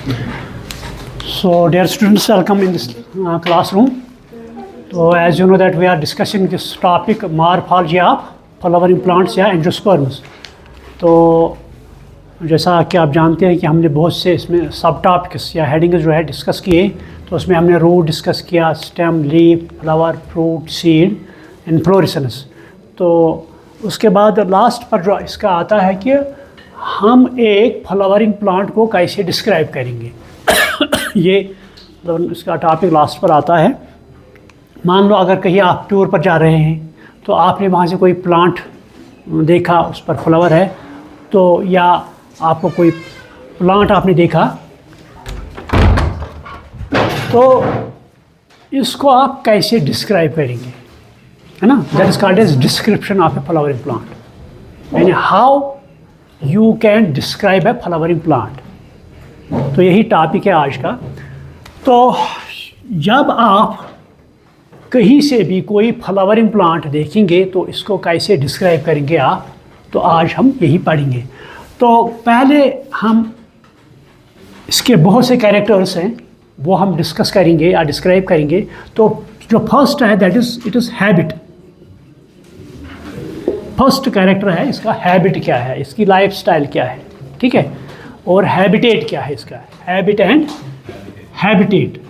So, dear students, welcome in this classroom. So, as you know that we are discussing this topic morphology of flowering plants या angiosperms. तो जैसा कि आप जानते हैं कि हमने बहुत से इसमें सब टॉपिक्स या हेडिंग्स जो है डिस्कस किए. तो उसमें हमने रूट डिस्कस किया, stem, leaf, flower, fruit, seed, inflorescence. तो उसके बाद लास्ट पर जो इसका आता है कि हम एक फ्लावरिंग प्लांट को कैसे डिस्क्राइब करेंगे. ये इसका टॉपिक लास्ट पर आता है. मान लो अगर कहीं आप टूर पर जा रहे हैं तो आपने वहाँ से कोई प्लांट देखा, उस पर फ्लावर है, तो या आपको कोई प्लांट आपने देखा, तो इसको आप कैसे डिस्क्राइब करेंगे, है ना. That is called as description of a flowering plant. यानी how you can describe a flowering plant. तो यही टॉपिक है आज का. तो जब आप कहीं से भी कोई फ्लावरिंग प्लांट देखेंगे तो इसको कैसे डिस्क्राइब करेंगे आप, तो आज हम यही पढ़ेंगे. तो पहले हम इसके बहुत से कैरेक्टर्स हैं वो हम डिस्कस करेंगे या डिस्क्राइब करेंगे. तो जो फर्स्ट है that is it is habit. First character है इसका हैबिट क्या है, इसकी लाइफस्टाइल क्या है, ठीक है. और हैबिटेट क्या है इसका, हैबिट एंड हैबिटेट,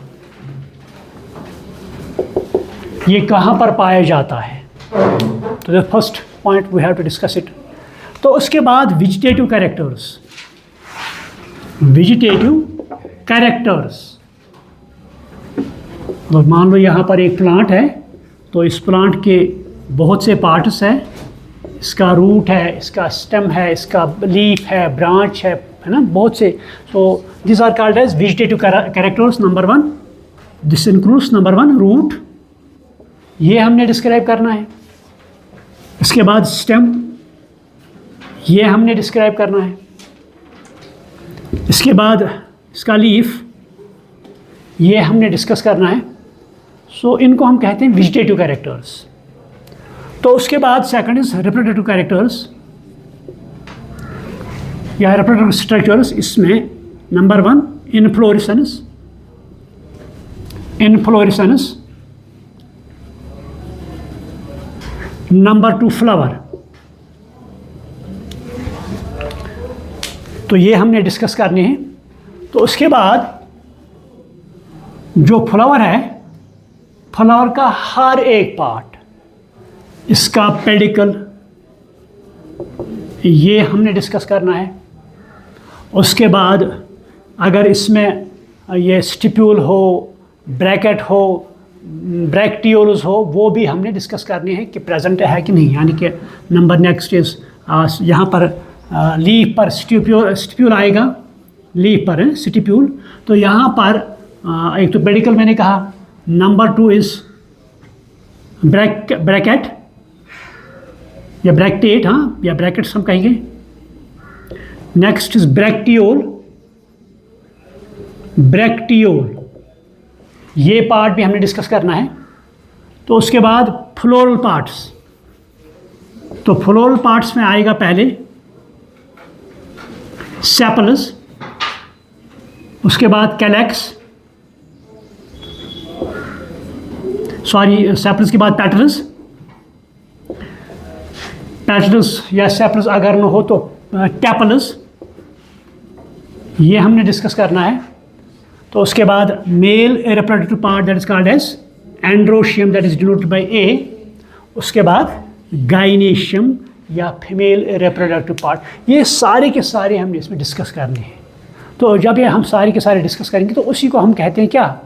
ये कहाँ पर पाया जाता है. तो the first point we have to discuss it. तो उसके बाद वेजिटेटिव कैरेक्टर्स. वेजिटेटिव कैरेक्टर्स, तो मान लो यहाँ पर एक प्लांट है, तो इस प्लांट के बहुत से पार्ट्स हैं. इसका रूट है, इसका स्टेम है, इसका लीफ है, ब्रांच है ना, बहुत से. So this are called as vegetative characters. Number one, this includes number one root, ये हमने डिस्क्राइब करना है. इसके बाद स्टेम, ये हमने डिस्क्राइब करना है. इसके बाद इसका लीफ, ये हमने डिस्कस करना है. सो इनको हम कहते हैं वेजिटेटिव कैरेक्टर्स. तो उसके बाद सेकंड इज रिप्रोडक्टिव कैरेक्टर्स या रिप्रोडक्टिव स्ट्रक्चर्स. इसमें number one inflorescence. Inflorescence. Number two flower. तो ये हमने डिस्कस करने हैं. तो उसके बाद जो फ्लावर है, फ्लावर का हर एक पार्ट, इसका पेडिकल, ये हमने डिस्कस करना है. उसके बाद अगर इसमें ये स्टिप्यूल हो, ब्रैकेट हो, ब्रैक्टियोल्स हो, वो भी हमने डिस्कस करने हैं कि प्रेजेंट है कि नहीं. यानी कि नंबर नेक्स्ट इज यहाँ पर लीफ पर स्टिप्यूल आएगा, लीफ पर है स्टिप्यूल. तो यहाँ पर एक तो पेडिकल मैंने कहा. नंबर टू इज ब्रैकेट या ब्रैक्टेट, हाँ, या ब्रैकेट्स हम कहेंगे. Next is ब्रैक्टियोल. ब्रैक्टियोल, ये पार्ट भी हमने डिस्कस करना है. तो उसके बाद फ्लोरल पार्ट्स. तो फ्लोरल पार्ट्स में आएगा पहले सेपल्स, उसके बाद कैलेक्स, सॉरी सेपल्स के बाद पेटल्स. पेटल्स या सेपल्स अगर न हो तो टेपल्स, ये हमने डिस्कस करना है. तो उसके बाद male reproductive part that is called as androecium, that is denoted by A. उसके बाद गाइनेशियम या फीमेल रिप्रोडक्टिव पार्ट. ये सारे के सारे हमने इसमें डिस्कस करने हैं. तो जब ये हम सारे के सारे डिस्कस करेंगे तो उसी को हम कहते हैं क्या,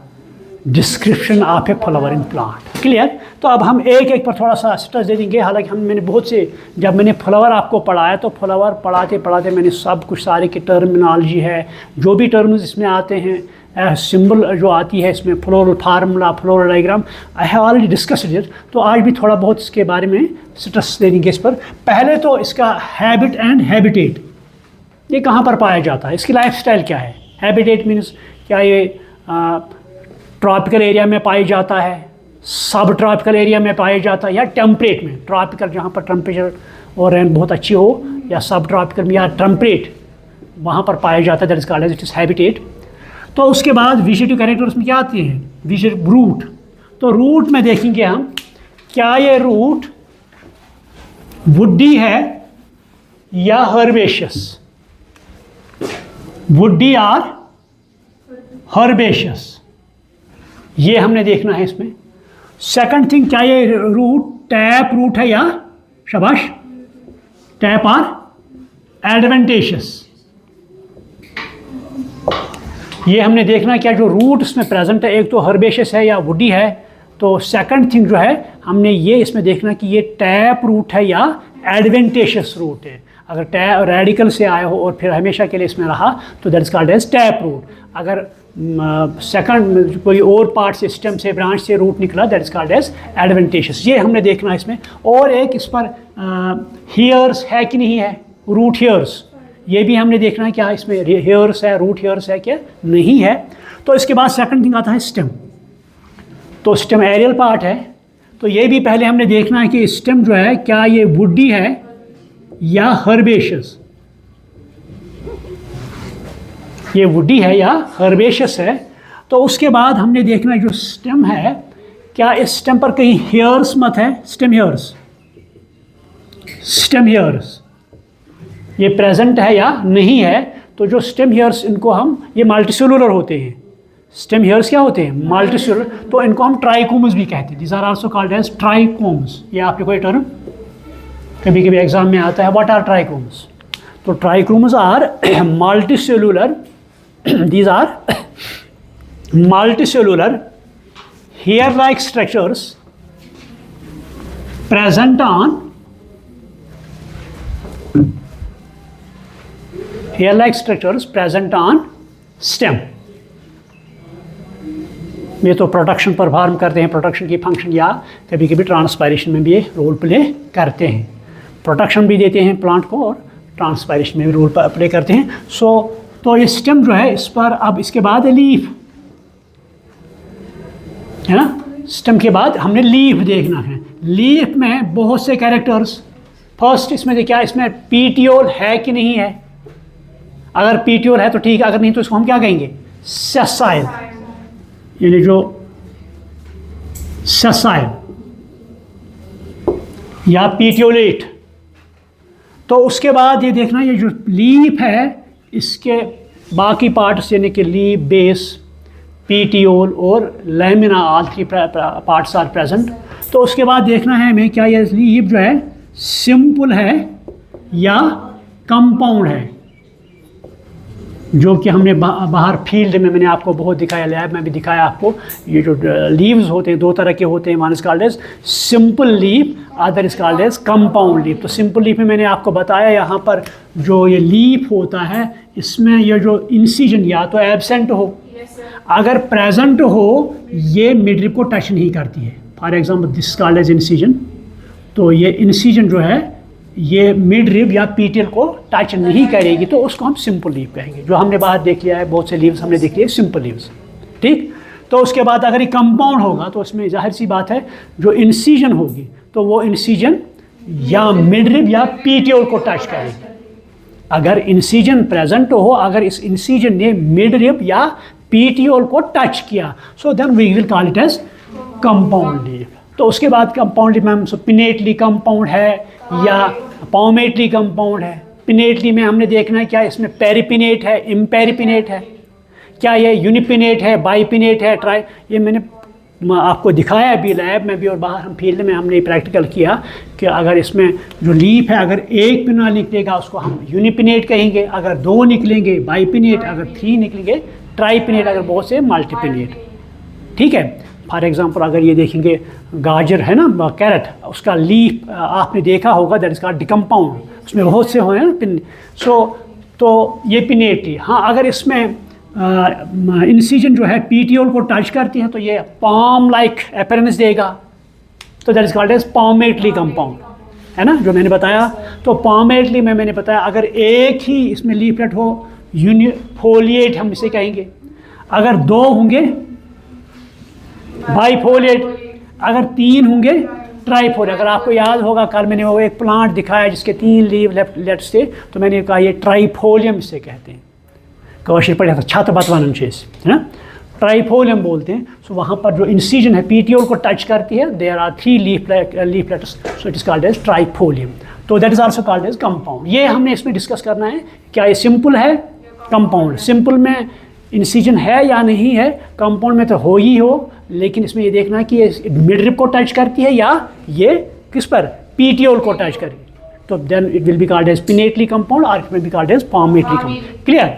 description of a flowering plant. Clear. तो अब हम एक एक पर थोड़ा सा स्ट्रेस दे देंगे. हालांकि मैंने बहुत से, जब मैंने फ्लावर आपको पढ़ाया तो फ्लावर पढ़ाते पढ़ाते मैंने सब कुछ, सारे की टर्मिनोलॉजी है, जो भी टर्म्स इसमें आते हैं, सिंबल जो आती है इसमें, floral formula, floral diagram, I have already discussed it. तो आज भी थोड़ा बहुत इसके बारे में स्ट्रेस दे देंगे इस पर. पहले तो इसका हैबिट एंड हैबिटेट, ये कहाँ पर पाया जाता है, इसकी लाइफस्टाइल क्या है. हैबिटेट मीन्स क्या ये ट्रॉपिकल एरिया में पाया जाता है, सब ट्रॉपिकल एरिया में पाया जाता है, या टेम्परेट में. ट्रॉपिकल जहाँ पर टेम्परेचर और रेन बहुत अच्छी हो, या सब ट्रॉपिकल में या टेम्परेट वहाँ पर पाया जाता है, that is called as it is habitat. तो उसके बाद वेजिटेटिव कैरेक्टर्स में क्या आती हैं, रूट। तो रूट में देखेंगे हम क्या ये रूट वुडी है या हर्बेशियस, वुडी और हर्बेशियस, ये हमने देखना है इसमें। सेकंड थिंग, क्या ये रूट टैप रूट है या शाबाश टैप और एडवेंटेशियस, ये हमने देखना क्या जो रूट इसमें प्रेजेंट है, एक तो हर्बेशियस है या वुडी है। तो सेकंड थिंग जो है हमने ये इसमें देखना कि ये टैप रूट है या एडवेंटेशियस रूट है। अगर टैप रेडिकल से आया हो और फिर हमेशा के लिए इसमें रहा तो that is called as tap root. अगर सेकंड कोई और पार्ट से स्टेम से ब्रांच से रूट निकला that is called as adventitious, ये हमने देखना है इसमें। और एक इस पर हेयर्स है कि नहीं है, रूट हेयर्स, ये भी हमने देखना है क्या इसमें हेयर्स है, रूट हेयर्स है क्या नहीं है। तो इसके बाद सेकंड थिंग आता है स्टेम। तो स्टेम एरियल पार्ट है, तो ये भी पहले हमने देखना है कि स्टेम जो है क्या ये वुडी है या हर्बेशियस, ये वुडी है या हर्बेशियस है। तो उसके बाद हमने देखना है जो स्टेम है क्या इस स्टेम पर कहीं हेयर्स मत है, स्टेम हेयर्स, स्टेम हेयर्स ये प्रेजेंट है या नहीं है। तो जो स्टेम हेयर्स इनको हम, ये मल्टीसेलुलर होते हैं, स्टेम हेयर्स क्या होते हैं मल्टीसेलुलर, तो इनको हम ट्राइकोम्स भी कहते हैं। These are also called as trichomes. ये आपके कोई टर्म कभी कभी एग्जाम में आता है, व्हाट आर ट्राइकोम्स। तो trichomes are multicellular, these are multicellular hair like structures present on stem। ये तो प्रोडक्शन परफॉर्म करते हैं, प्रोडक्शन की फंक्शन, या कभी कभी ट्रांसपायरेशन में भी ये रोल प्ले करते हैं। प्रोडक्शन भी देते हैं प्लांट को और ट्रांसपायरेशन में भी रोल प्ले करते हैं। तो ये स्टेम जो है इस पर, अब इसके बाद लीफ है ना, स्टेम के बाद हमने लीफ देखना है। लीफ में बहुत से कैरेक्टर्स, फर्स्ट इसमें क्या, इसमें पीटियोल है कि नहीं है। अगर पीटियोल है तो ठीक है, अगर नहीं तो इसको हम क्या कहेंगे, सेसाइल, यानी जो सेसाइल या पीटियोलेट। तो उसके बाद ये देखना, ये जो लीफ है इसके बाकी पार्ट्स यानी कि लीफ, बेस, पीटियोल और lamina, all three parts are present. तो उसके बाद देखना है हमें क्या ये लीफ जो है सिंपल है या कंपाउंड है, जो कि हमने बाहर फील्ड में मैंने आपको बहुत दिखाया, लैब में भी दिखाया आपको। ये जो लीव्स होते हैं दो तरह के होते हैं, one is called as simple leaf, other is called as compound leaf. तो सिंपल लीफ में मैंने आपको बताया यहाँ पर जो ये लीफ होता है इसमें ये जो इंसिजन या तो एब्सेंट हो, अगर प्रेजेंट हो ये मिडरिप को टच नहीं करती है। For example this called as incision, तो ये इंसिजन जो है ये मिड रिब या पीटियल को टच नहीं करेगी, तो उसको हम सिंपल लीव कहेंगे। जो हमने बाहर देख लिया है, बहुत से लीव्स हमने देख लिए सिंपल लीव्स, ठीक। तो उसके बाद अगर ये कंपाउंड होगा तो उसमें जाहिर सी बात है जो इंसिजन होगी तो वो इंसिजन या मिड रिब या पीटियल को टच करेगी। अगर इंसिजन प्रेजेंट हो, अगर इस इंसिजन ने मिड रिब या पीटियोल को टच किया, so then we will call it as compound leaf. तो उसके बाद कंपाउंड लीफ में हम पिनेटली कंपाउंड है या पॉमेटली कंपाउंड है। पिनेटली में हमने देखना है क्या इसमें पेरिपिनेट है, इम्पेरिपिनेट है, क्या ये यूनिपिनेट है, बाईपिनेट है, ट्राई, ये मैंने आपको दिखाया अभी लैब में भी और बाहर हम फील्ड में हमने प्रैक्टिकल किया कि अगर इसमें जो लीफ है अगर एक पिना निकलेगा उसको हम यूनिपिनेट कहेंगे, अगर दो निकलेंगे बाईपिनेट, अगर 3 निकलेंगे ट्राईपिनेट, अगर बहुत से मल्टीपिनेट, ठीक है। फॉर एग्जांपल अगर ये देखेंगे गाजर है ना, कैरेट, उसका लीफ आपने देखा होगा दैट इज कॉल्ड डिकम्पाउंड, उसमें बहुत से हुए हैं पिन, तो ये पिनेटली। हाँ, अगर इसमें इंसिजन जो है पीटियोल को टच करती है तो ये पाम लाइक अपीयरेंस देगा, तो that is called as palmately compound, है ना, जो मैंने बताया। तो पॉमेटली में मैंने बताया अगर एक ही इसमें लीफलेट हो यूनिफोलिएट हम इसे कहेंगे, अगर 2 होंगे बाईफोलिएट, अगर 3 होंगे ट्राईफोलिएट। अगर आपको याद होगा कल मैंने वो एक प्लांट दिखाया जिसके 3 लीव लेफ्ट से, तो मैंने कहा ये ट्राईफोलियम इसे कहते हैं। कौशल पढ़ा था छत बत वन है ना, ट्राइफोलियम बोलते हैं। सो वहाँ पर जो इंसिजन है पीटियोल को टच करती है, there are 3 leaflets, so it is called as trifolium. तो that is also called as compound. ये हमने इसमें डिस्कस करना है, क्या ये सिंपल है कंपाउंड। सिंपल में इंसिजन है या नहीं है, कंपाउंड में तो हो ही हो, लेकिन इसमें ये देखना है कि ये मिड रिब को टच करती है या ये किस पर, पीटियोल को टच करेगी। तो then it will be called as pinnately compound और it will be called as palmately compound. Clear.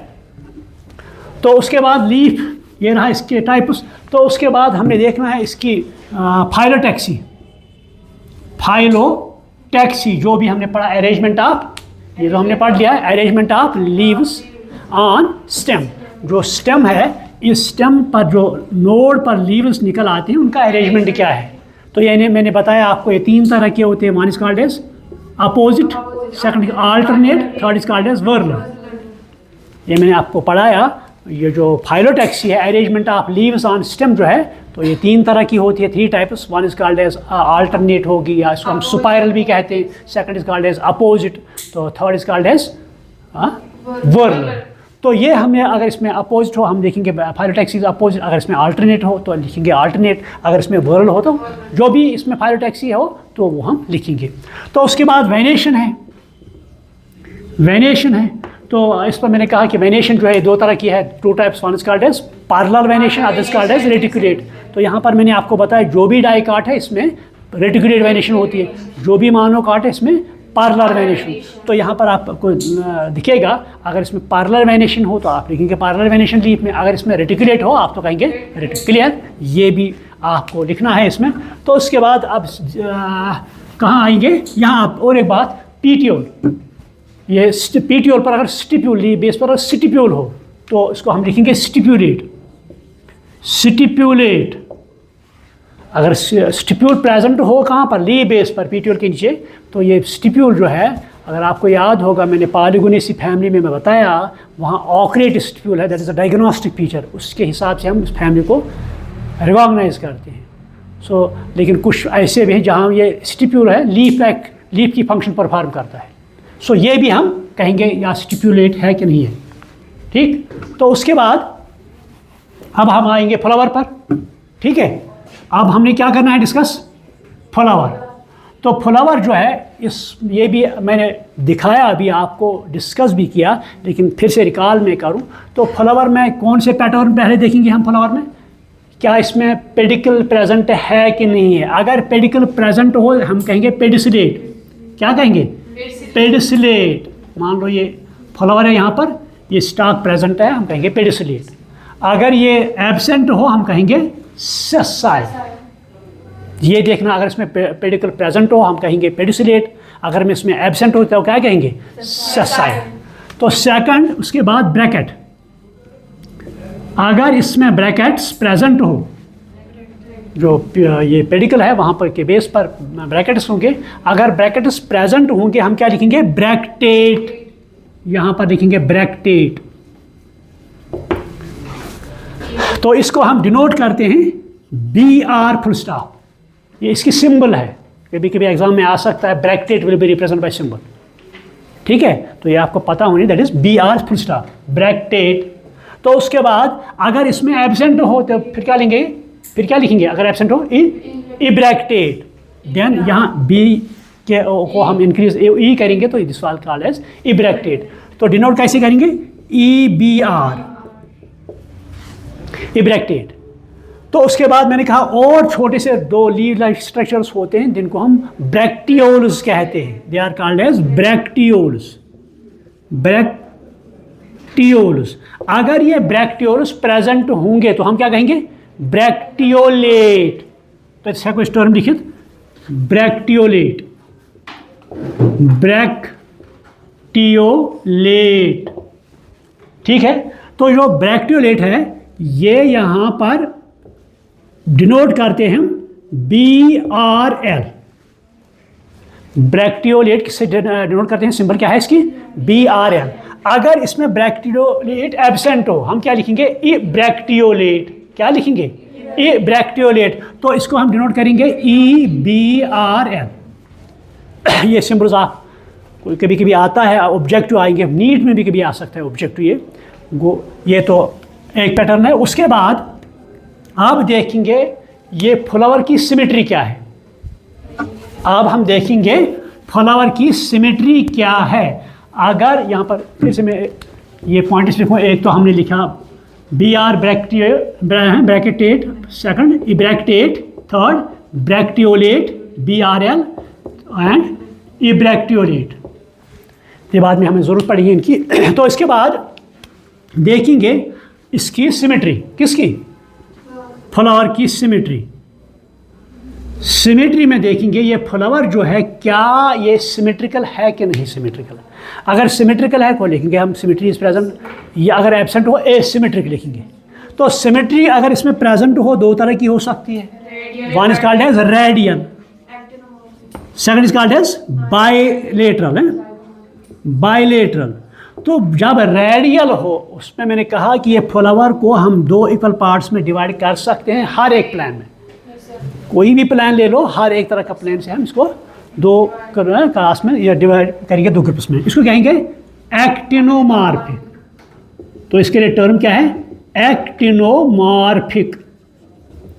तो उसके बाद लीफ, ये रहा इसके टाइप्स। तो उसके बाद हमने देखना है इसकी फाइलोटैक्सी। फाइलोटैक्सी जो भी हमने पढ़ा, अरेंजमेंट ऑफ, ये जो हमने पढ़ लिया है, arrangement of leaves on stem. जो स्टेम है, इस स्टेम पर जो नोड पर लीव्स निकल आते हैं उनका अरेंजमेंट क्या है। तो यानी मैंने बताया आपको ये 3 तरह के होते हैं, one is called as opposite, second alternate, third is called as वर्नर। ये मैंने आपको पढ़ाया। ये जो फाइलोटैक्सी है, arrangement of leaves on stem जो है, तो ये 3 तरह की होती है, 3 types. One is called as alternate होगी, या इसको हम स्पाइरल भी कहते हैं। Second is called as opposite, तो थर्ड इज कॉल्ड एज वर्नर। तो ये हमें, अगर इसमें अपोजिट हो हम लिखेंगे फाइलोटैक्सी अपोजिट, अगर इसमें अल्टरनेट हो तो लिखेंगे अल्टरनेट, अगर इसमें वर्नर हो तो जो भी इसमें फाइलोटैक्सी हो तो वो हम लिखेंगे। तो उसके बाद वेनेशन है। वेनेशन है तो इस पर मैंने कहा कि वेनेशन जो है 2 तरह की है, 2 types, one is called as parallel venation, other is called as reticulate. तो यहाँ पर मैंने आपको बताया जो भी डाई काट है इसमें रेटिकुलेट वेनेशन होती है, जो भी मानो काट है इसमें पैरेलल वेनेशन। तो यहाँ पर आपको दिखेगा, अगर इसमें पैरेलल वेनेशन हो तो आप लिखेंगे पैरेलल वेनेशन लीफ में, अगर इसमें रेटिकुलेट हो आप तो कहेंगे रेटिकुलेट। क्लियर, ये भी आपको लिखना है इसमें। तो उसके बाद अब कहाँ आएंगे, यहाँ आप और एक बात, पीटियोल। ये पीटियोल पर अगर स्टिप्यूल बेस पर स्टिप्यूल हो तो इसको हम लिखेंगे स्टिप्यूलेट। स्टिप्यूलेट, अगर स्टिप्यूल प्रेजेंट हो कहाँ पर, ली बेस पर, पीटियोल के नीचे, तो ये स्टिप्यूल जो है, अगर आपको याद होगा मैंने पॉलीगोनेसी फैमिली में बताया, वहाँ ऑक्रेट स्टिप्यूल है, that is a diagnostic feature, उसके हिसाब से हम इस फैमिली को रिकॉग्नाइज करते हैं। सो लेकिन कुछ ऐसे भी हैं जहाँ ये स्टिप्यूल है, लीफ की फंक्शन परफॉर्म करता है। सो ये भी हम कहेंगे या स्टिप्यूलेट है कि नहीं है। ठीक, तो उसके बाद अब हम आएंगे फ्लावर पर। ठीक है, अब हमने क्या करना है डिस्कस, फ्लावर। तो फ्लावर जो है, ये भी मैंने दिखाया अभी आपको, डिस्कस भी किया, लेकिन फिर से रिकॉल में करूं तो फ्लावर में कौन से पैटर्न पहले देखेंगे हम। फ्लावर में क्या इसमें पेडिकल प्रेजेंट है कि नहीं है। अगर पेडिकल प्रेजेंट हो हम कहेंगे पेडिसिलेट। क्या कहेंगे, पेडिसिलेट। मान लो ये फ्लावर है, यहाँ पर ये स्टॉक प्रेजेंट है, हम कहेंगे पेडिसिलेट। अगर ये एब्सेंट हो हम कहेंगे सेसाइल। ये देखना, अगर इसमें पेडिकल प्रेजेंट हो हम कहेंगे पेडिसिलेट, अगर इसमें एब्सेंट हो तो क्या कहेंगे, सेसाइल। तो सेकंड, उसके बाद ब्रैकेट। अगर इसमें ब्रैकेट्स प्रेजेंट हो, जो ये पेडिकल है वहाँ पर के बेस पर ब्रैकेट्स होंगे, अगर ब्रैकेट्स प्रेजेंट होंगे हम क्या लिखेंगे, ब्रैक्टेट। यहाँ पर लिखेंगे ब्रैक्टेट। तो इसको हम डिनोट करते हैं BR फुल स्टॉप। ये इसकी सिंबल है, कभी कभी एग्जाम में आ सकता है, bracket will be represent by symbol. ठीक है, तो ये आपको पता होनी, that is BR full stop, bracket. तो उसके बाद अगर इसमें एब्सेंट हो तो फिर क्या लेंगे, फिर क्या लिखेंगे, अगर एब्सेंट हो इब्रैक्टेट। देन यहाँ B के को हम इंक्रीज E करेंगे तो दिस वाल कॉल्ड एज इब्रैक्टेट। तो डिनोट कैसे करेंगे, EBR, इब्रैक्टेट। तो उसके बाद मैंने कहा और छोटे से 2 लीव लाइक स्ट्रक्चर्स होते हैं जिनको हम ब्रैक्टियोल्स कहते हैं। They are called as bracteoles. Bracteoles, अगर ये ब्रैक्टियोल्स प्रेजेंट होंगे तो हम क्या कहेंगे, ब्रैक्टियोलेट। तो इसका कोई टर्म लिखित, ब्रैक्टियोलेट, ब्रैक्टियोलेट। ठीक है, तो जो ब्रैक्टियोलेट है ये यहाँ पर डिनोट करते हैं BRL। ब्रैक्टियोलेट किससे डिनोट करते हैं, सिंबल क्या है इसकी, BRL। अगर इसमें ब्रैक्टियोलेट एब्सेंट हो हम क्या लिखेंगे, इब्रैक्टियोलेट। क्या लिखेंगे, इब्रैक्टियोलेट। तो इसको हम डिनोट करेंगे EBRL। ये सिंबल्स आप कोई कभी कभी आता है, ऑब्जेक्टिव आएंगे, नीट में भी कभी आ सकता है ऑब्जेक्टिव ये। ये तो एक पैटर्न है। उसके बाद अब देखेंगे ये फ्लावर की सिमेट्री क्या है। अब हम देखेंगे फ्लावर की सिमेट्री क्या है। अगर यहाँ पर फिर से मैं ये पॉइंट्स लिखूँ, एक तो हमने लिखा BR bracteate, second ebracteate, third bracteolate BRL and ebracteolate. ये बाद में हमें ज़रूरत पड़ेगी इनकी। तो इसके बाद देखेंगे इसकी सिमेट्री, किसकी, फ्लावर की सिमेट्री। सिमेट्री में देखेंगे ये फ्लावर जो है क्या ये सिमेट्रिकल है कि नहीं सिमेट्रिकल। अगर सिमेट्रिकल है तो लिखेंगे हम सिमेट्री इज प्रेजेंट, या अगर एब्सेंट हो एसिमेट्रिक लिखेंगे। तो सिमेट्री अगर इसमें प्रेजेंट हो दो तरह की हो सकती है, one is called as radial, second is called as bilateral है, बाइलेटरल। तो जब रेडियल हो उसमें मैंने कहा कि ये फ्लावर को हम दो इक्वल पार्ट्स में डिवाइड कर सकते हैं हर एक प्लान में। कोई भी प्लान ले लो, हर एक तरह का प्लान से हम इसको दो क्लास में या डिवाइड करेंगे, दो ग्रुप्स में। इसको कहेंगे एक्टिनोमॉर्फिक। तो इसके लिए टर्म क्या है, एक्टिनोमॉर्फिक।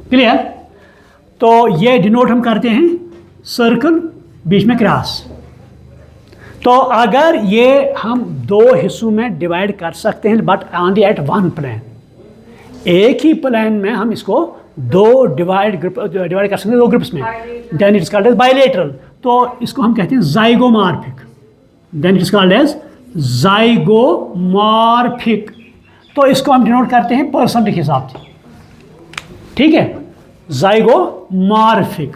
क्लियर। तो ये डिनोट हम करते हैं सर्कल, बीच में क्रॉस। तो अगर ये हम दो हिस्सों में डिवाइड कर सकते हैं but only at one plan, एक ही प्लान में हम इसको दो डिवाइड कर सकते हैं दो ग्रुप्स में, then it is called as bilateral. तो इसको हम कहते हैं zygomorphic, then it is called as zygomorphic. तो इसको हम डिनोट करते हैं परसेंट के हिसाब से, ठीक है, जाइगोमॉर्फिक।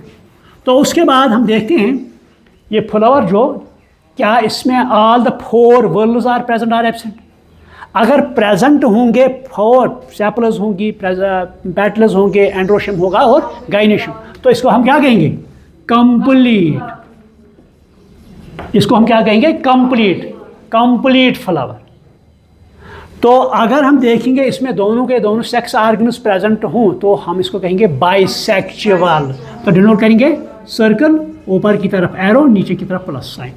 तो उसके बाद हम देखते हैं ये फ्लावर जो क्या इसमें all the four whorls are present are absent. अगर प्रेजेंट होंगे फोर, सेपल्स होंगी, पेटल्स होंगे, एंड्रोशियम होगा और गाइनेशियम, तो इसको हम क्या कहेंगे, कंप्लीट। इसको हम क्या कहेंगे, कंप्लीट, कंप्लीट फ्लावर। तो अगर हम देखेंगे इसमें दोनों के दोनों सेक्स ऑर्गन्स प्रेजेंट हों तो हम इसको कहेंगे बाइसेक्सुअल। तो डिनोट करेंगे सर्कल, ऊपर की तरफ एरो, नीचे की तरफ plus sign,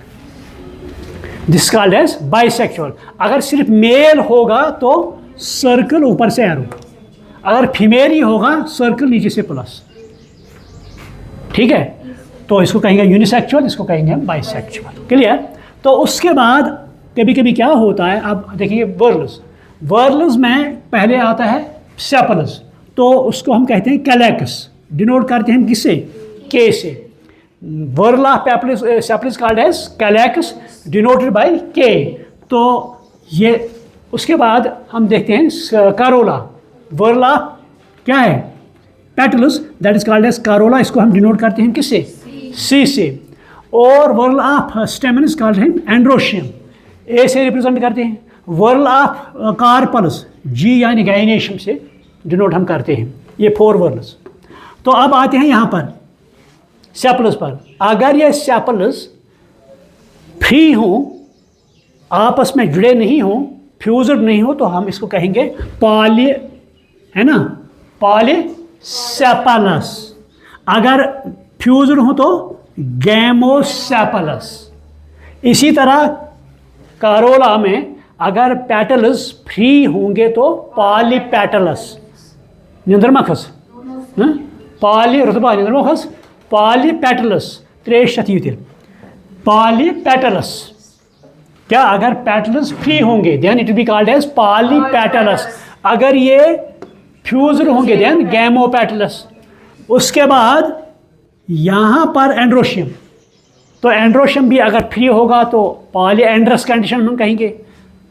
this called as bisexual. अगर सिर्फ मेल होगा तो सर्कल ऊपर से एरो, अगर फीमेल ही होगा सर्कल नीचे से प्लस, ठीक है। तो इसको कहेंगे यूनिसेक्सुअल, इसको कहेंगे हम बाइसेक्सुअल। क्लियर। तो उसके बाद कभी कभी क्या होता है, अब देखिए वर्ल्स, वर्ल्स में पहले आता है सेपल्स, तो उसको हम कहते हैं कैलेक्स, डिनोट करते हैं किससे, के से। Whorl of sepals called as calyx, denoted by K. तो ये उसके बाद हम देखते हैं कारोला, वर्ल ऑफ क्या है, petals, that is called as corolla, इसको हम डिनोट करते हैं किससे, सी से। और वर्ल ऑफ स्टेमन्स कॉल्ड है एंड्रोशियम, ए से रिप्रेजेंट करते हैं। वर्ल ऑफ कार्पल्स, जी यानी गाइनेशियम से डिनोट हम करते हैं। ये फोर वर्ल्स। तो अब आते हैं यहाँ पर सेपल्स पर। अगर ये सेपल्स फ्री हों, आपस में जुड़े नहीं हों, फ्यूज्ड नहीं हो, तो हम इसको कहेंगे पॉली, है ना, पॉलीसेपलस। अगर फ्यूज्ड हो तो गैमोसेपलस। इसी तरह कारोला में अगर पेटल्स फ्री होंगे तो पॉलीपेटलस, निंद्रमखस, पॉली रुतबा निंद्रमखस, पॉलीपेटलस, त्रेशतीतिल, पॉलीपेटलस। क्या अगर पेटल्स फ्री होंगे then it will be called as polypetalous. अगर ये फ्यूज्ड होंगे देन गैमोपेटलस। उसके बाद यहाँ पर एंड्रोशियम, तो एंड्रोशियम भी अगर फ्री होगा तो पॉलीएंड्रस कंडीशन हम कहेंगे,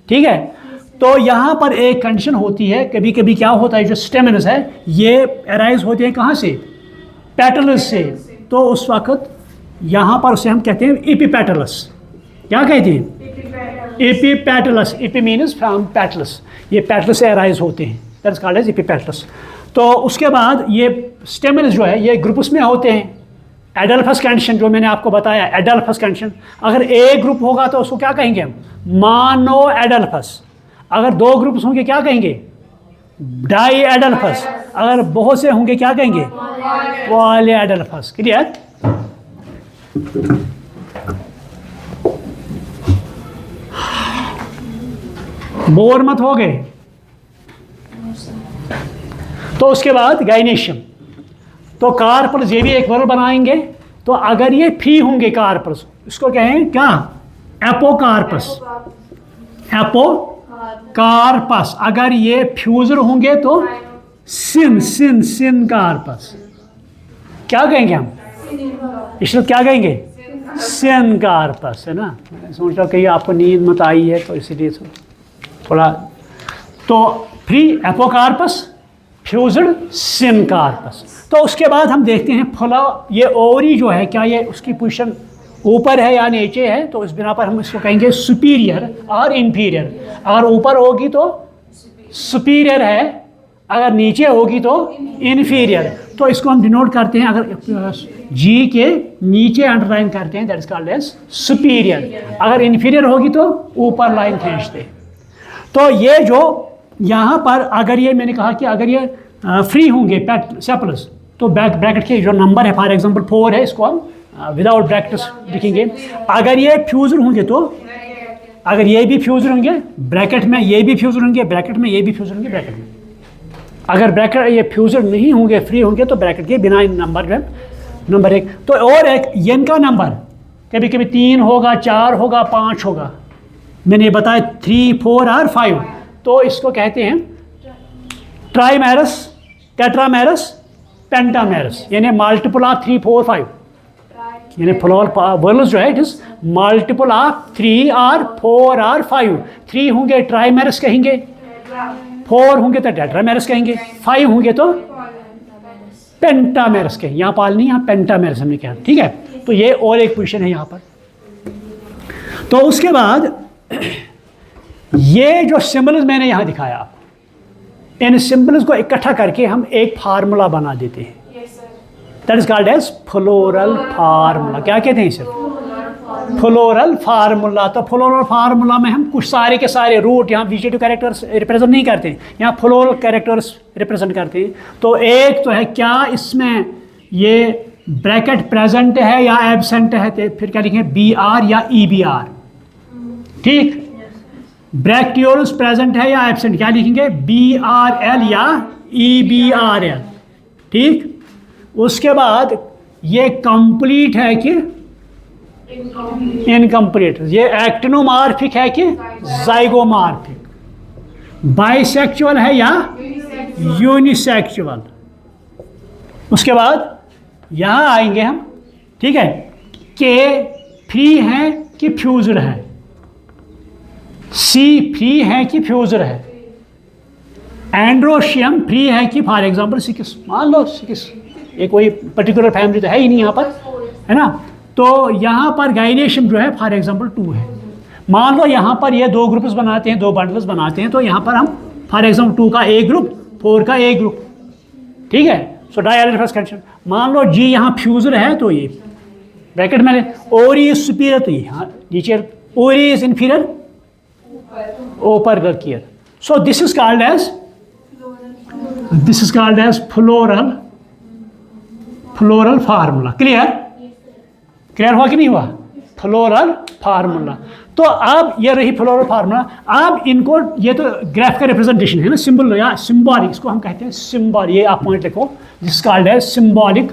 ठीक है। तो यहाँ पर एक कंडीशन होती है, कभी कभी क्या होता है, जो स्टेमन्स है ये अराइज होते हैं कहाँ से, पेटल्स से। तो उस वक्त यहाँ पर उसे हम कहते हैं एपीपेटलस। क्या कहते हैं, epipetalous. Epi means from petals, ये पेटल्स से अराइज होते हैं, that is called as epipetalous. तो उसके बाद ये स्टेमन्स जो है ये ग्रुप्स में होते हैं। एडल्फस कंडीशन जो मैंने आपको बताया, एडल्फस कंडीशन, अगर एक ग्रुप होगा तो उसको क्या कहेंगे हम, मानो एडल्फस। अगर दो ग्रुप्स होंगे क्या कहेंगे, डाई एडल्फस। अगर बहुत से होंगे क्या कहेंगे, पॉली एडल्फस। क्लियर। बोर मत हो गए, तो उसके बाद गाइनेशियम, तो कार्पल्स ये भी एक वर्ब बनाएंगे। तो अगर ये फ्री होंगे कार्पल्स, इसको कहें क्या, एपोकार्पस, एपोकार्पस। अगर ये फ्यूजर होंगे तो सिन कार्पस। क्या कहेंगे हम इशरत, क्या कहेंगे, सिन कार्पस, है ना। मैं सोच रहा हूँ कहीं आपको नींद मत आई है तो इसलिए थोड़ा, तो फ्री एपोकार्पस, फ्यूजड सिन कार्पस। तो उसके बाद हम देखते हैं फुला, ये ओवरी जो है क्या ये उसकी पोजीशन ऊपर है या नीचे है, तो इस बिना पर हम इसको कहेंगे सुपीरियर और इन्फीरियर। अगर ऊपर होगी तो सुपीरियर है, अगर नीचे होगी तो इन्फीरियर। तो इसको हम डिनोट करते हैं, अगर जी के नीचे अंडरलाइन करते हैं, that is called as superior. अगर इन्फीरियर होगी तो ऊपर लाइन खींचते हैं। तो ये जो यहाँ पर अगर ये मैंने कहा कि अगर ये फ्री होंगे सेपल्स, तो ब्रैकेट के जो नंबर है, फॉर एग्जांपल 4 है, इसको हम विदाउट ब्रैकेट्स लिखेंगे। अगर ये फ्यूजर होंगे तो, अगर ये भी फ्यूजर होंगे ब्रैकेट में, ये भी फ्यूजर होंगे ब्रैकेट में, ये भी फ्यूजर होंगे ब्रैकेट में। अगर ब्रैकेट ये फ्यूजर नहीं होंगे, फ्री होंगे, तो ब्रैकेट के बिना नंबर 1। तो और एक इनका नंबर कभी कभी 3 होगा, 4 होगा, 5 होगा, मैंने बताया 3, 4 और 5। तो इसको कहते हैं ट्राइमेरस, टेट्रामेरस, पेंटामेरस, यानी मल्टीपल ऑफ 3, 4, 5, यानी फ्लोरल वर्ल्स जो है इट इज मल्टीपल ऑफ 3 और 4 और 5। 3 होंगे ट्राइमेरस कहेंगे, 4 होंगे तो टेट्रामेरस कहेंगे, 5 होंगे तो पेंटामेरस कहेंगे। यहाँ पाल नहीं, यहाँ पेंटामेरस हमने कहा, ठीक है। तो ये और एक पोजीशन है यहाँ पर। तो उसके बाद ये जो सिंबल्स मैंने यहाँ दिखाया आपको, इन सिंबल्स को इकट्ठा करके हम एक फार्मूला बना देते हैं, that is called as floral formula. क्या कहते हैं इसे, फ्लोरल फार्मूला। तो फ्लोरल फार्मूला में हम कुछ सारे के सारे रूट, यहाँ विजिटिव कैरेक्टर्स रिप्रेजेंट नहीं करते, यहाँ फ्लोरल कैरेक्टर्स रिप्रेजेंट करते हैं। तो एक तो है क्या इसमें ये ब्रैकेट प्रेजेंट है या एब्सेंट है, तो फिर क्या लिखेंगे BR या EBR, ठीक। ब्रैक्टियोलस प्रेजेंट है या एब्सेंट, क्या लिखेंगे BRL या EBRL, ठीक। उसके बाद ये कंप्लीट है कि इनकम्प्लीट, ये एक्टिनोमार्फिक है कि जाइगोमार्फिक, बाइसेक्सुअल है या यूनिसेक्सुअल। उसके बाद यहाँ आएंगे हम, ठीक है, के फ्री है कि फ्यूजर है, सी फ्री है कि फ्यूजर है, एंड्रोशियम फ्री है कि फॉर एग्जांपल 6, मान लो 6, ये कोई पर्टिकुलर फैमिली तो है ही नहीं यहाँ पर, है ना। तो यहाँ पर गाइनेशियम जो है फॉर एग्जांपल 2 है। मान लो यहाँ पर ये 2 ग्रुप्स बनाते हैं, 2 बंडल्स बनाते हैं, तो यहाँ पर हम फॉर एग्जांपल 2 का A ग्रुप, 4 का A ग्रुप, ठीक है। So direct condition. मान लो G यहाँ फ्यूजर है, तो ये ब्रैकेट में ओरी इज सुपीरियर, तो यहाँ नीचे ओरी इज इन्फीरियर, ऊपर कियर। So this is called as floral formula. Clear हुआ कि नहीं हुआ, फ्लोरल फार्मूला। तो अब ये रही फ्लोरल फार्मूला। अब इनको, ये तो ग्राफ का रिप्रेजेंटेशन है ना, सिंबल या सिंबॉलिक, इसको हम कहते हैं सिंबॉल, ये आप पॉइंट लिखो, this called as symbolic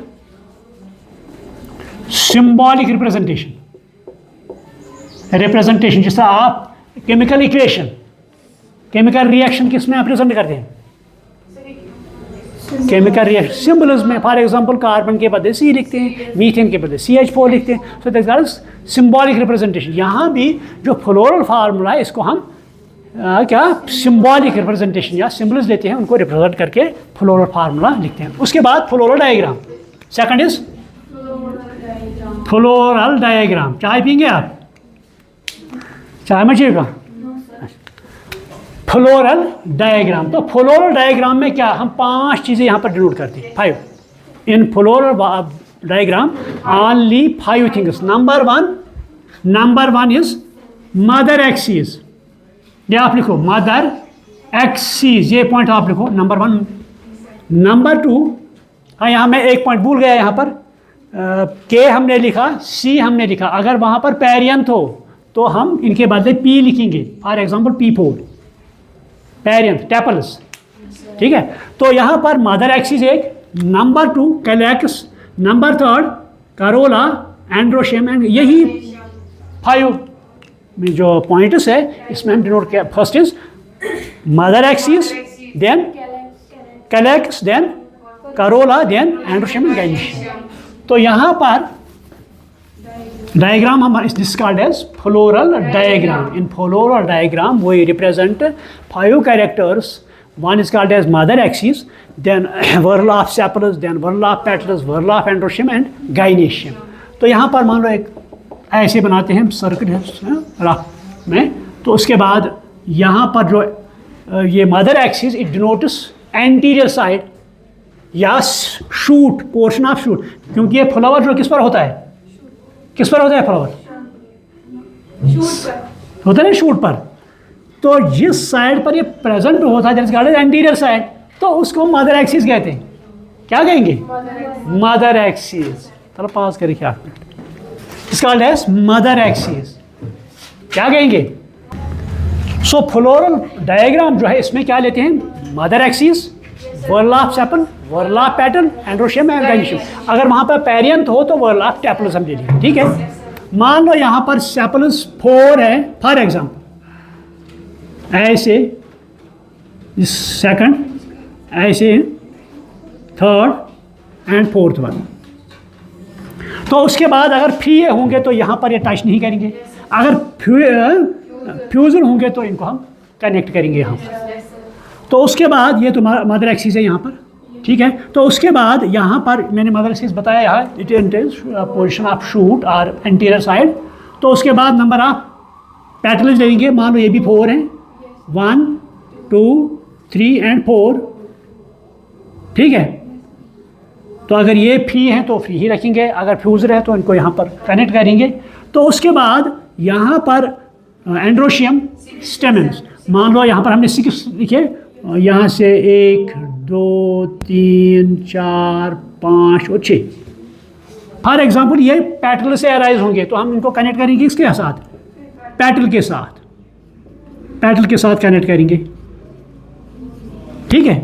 representation. जैसे आप केमिकल इक्वेशन, केमिकल रिएक्शन किस में रिप्रेजेंट करते हैं, केमिकल रिएक्शन सिंबल्स में। फॉर एग्जांपल कार्बन के बदले C लिखते हैं, मीथेन के बदले CH4 लिखते हैं। So that is symbolic representation. यहाँ भी जो फ्लोरल फार्मूला है, इसको हम क्या सिंबॉलिक रिप्रेजेंटेशन या सिंबल्स लेते हैं, उनको रिप्रेजेंट करके फ्लोरल फार्मूला लिखते हैं। उसके बाद floral diagram, second is floral diagram. चाय पीएंगे आप, चाय में चाहिएगा, फ्लोरल डायग्राम। तो फ्लोरल डायग्राम में क्या, हम 5 चीज़ें यहाँ पर डिनोट करते हैं, 5 in floral diagram, only 5 things. Number one is mother axis, ये आप लिखो मदर एक्सिस, ये पॉइंट आप लिखो नंबर 1। नंबर 2, हाँ यहाँ मैं एक पॉइंट भूल गया, यहाँ पर के हमने लिखा, सी हमने लिखा। अगर वहाँ पर पेरियंथ हो तो हम इनके बदले P लिखेंगे, for example P4 perianth, tepals, ठीक है। तो यहाँ पर मदर एक्सिस एक, number 2 calyx, number 3 corolla, androecium, and यही 5 जो पॉइंट्स है इसमें हम डिनोट किया। First is mother axis, then calyx, then corolla, then androecium and gynoecium. तो यहाँ पर डायग्राम हम this called as floral diagram. In floral diagram we represent 5 characters. One is called as mother axis, then whorl of sepals, then whorl of petals, whorl of androecium and gynoecium. तो यहाँ पर मान लो एक ऐसे बनाते हैं हम सर्किट रफ में, तो उसके बाद यहाँ पर जो ये mother axis it denotes anterior side या शूट, पोर्शन ऑफ शूट, क्योंकि ये फ्लावर जो किस पर होता है, किस पर होता है फ्लावर, होता है ना शूट पर। तो जिस साइड पर ये प्रेजेंट होता है that is called anterior side, तो उसको मदर एक्सिस कहते हैं। क्या कहेंगे, मदर एक्सिस। चलो पास करिए क्या, it's called as mother axis. क्या कहेंगे, सो फ्लोरल डायग्राम जो है इसमें क्या लेते हैं, mother axis, whorl of sepal, whorl of petal, androecium and gynoecium। अगर वहाँ पर पेरियंथ हो तो whorl of tepals हम ले लिए, ठीक है। मान लो यहाँ पर सेपल्स 4 है फॉर एग्जाम्पल, ऐसे सेकंड, ऐसे थर्ड एंड फोर्थ वन। तो उसके बाद अगर फ्री होंगे तो यहाँ पर ये टच नहीं करेंगे, अगर फ्यूजन होंगे तो इनको हम कनेक्ट करेंगे यहाँ पर। तो उसके बाद ये तो मदर एक्सिस है यहाँ पर, ठीक है। तो उसके बाद यहाँ पर मैंने मदर एक्सिस बताया यहाँ, it intense position of shoot और एंटीरियर साइड। तो उसके बाद नंबर ऑफ पेटल्स लेंगे, मान लो ये भी 4 हैं, 1 2 3 एंड 4, ठीक है। तो अगर ये फ्री है तो फ्री ही रखेंगे, अगर फ्यूजर है तो इनको यहाँ पर कनेक्ट करेंगे। तो उसके बाद यहाँ पर एंड्रोशियम स्टेमेंस, मान लो यहाँ पर हमने 6 लिखे, यहाँ से 1 2 3 4 5 और 6 फॉर एग्जांपल ये पेटल से अराइज होंगे, तो हम इनको कनेक्ट करेंगे इसके साथ, पेटल के साथ, पेटल के साथ कनेक्ट करेंगे, ठीक है।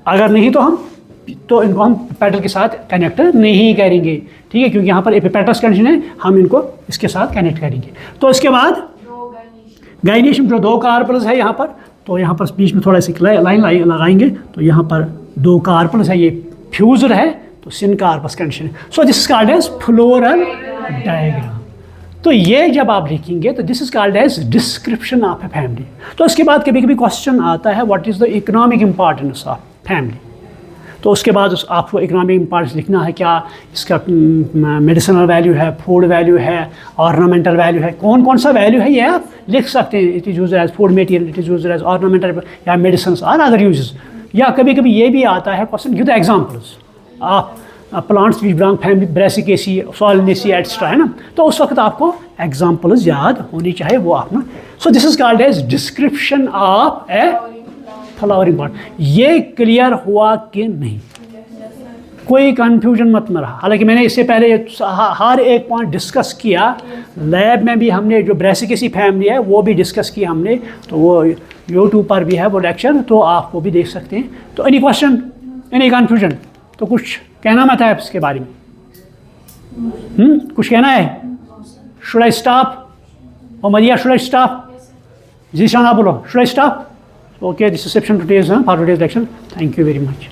अगर नहीं तो इनको हम पेटल के साथ कनेक्ट नहीं करेंगे, ठीक है, क्योंकि यहाँ पर एपिपेटस कंडीशन है, हम इनको इसके साथ कनेक्ट करेंगे। तो इसके बाद गाइनीशियम जो 2 कार्पल्स है यहाँ पर, तो यहाँ पर बीच में थोड़ा सी लाइन लगाएंगे, तो यहाँ पर 2 कार्पल्स है, ये फ्यूजर है, तो सिन कार्पस कंडीशन है। So this is called as floral diagram. तो ये जब आप लिखेंगे तो this is called as description of a family. तो उसके बाद कभी कभी क्वेश्चन आता है what is the economic importance of family. तो उसके बाद आपको इकोनॉमिक इंपॉर्टेंस लिखना है, क्या इसका मेडिसिनल वैल्यू है, फूड वैल्यू है, ऑर्नामेंटल वैल्यू है, कौन कौन सा वैल्यू है ये आप लिख सकते हैं। It is used as food material, it is used as ornamental या मेडिसिन और अदर यूजेस। या कभी कभी ये भी आता है question, give the examples of plants which belong family, Brassicaceae, Solanaceae etcetera, है ना। तो उस वक्त आपको एग्जांपल्स याद होनी चाहिए, वो आप ना। So this is called as description of a flowering pot. ये क्लियर हुआ कि नहीं, कोई कंफ्यूजन मत न रहा। हालांकि मैंने इससे पहले हर एक पॉइंट डिस्कस किया, लैब में भी हमने जो ब्रेसिकेसी फैमिली है वो भी डिस्कस किया हमने, तो वो यूट्यूब पर भी है वो लेक्चर, तो आप वो भी देख सकते हैं। तो एनी क्वेश्चन, एनी कंफ्यूजन, तो कुछ कहना मत है इसके बारे में, कुछ कहना है? Should I stop? और मरिया शुड आई स्टॉप? जी शाना बोलो, should I stop? Okay, this is section for today's lecture. Thank you very much.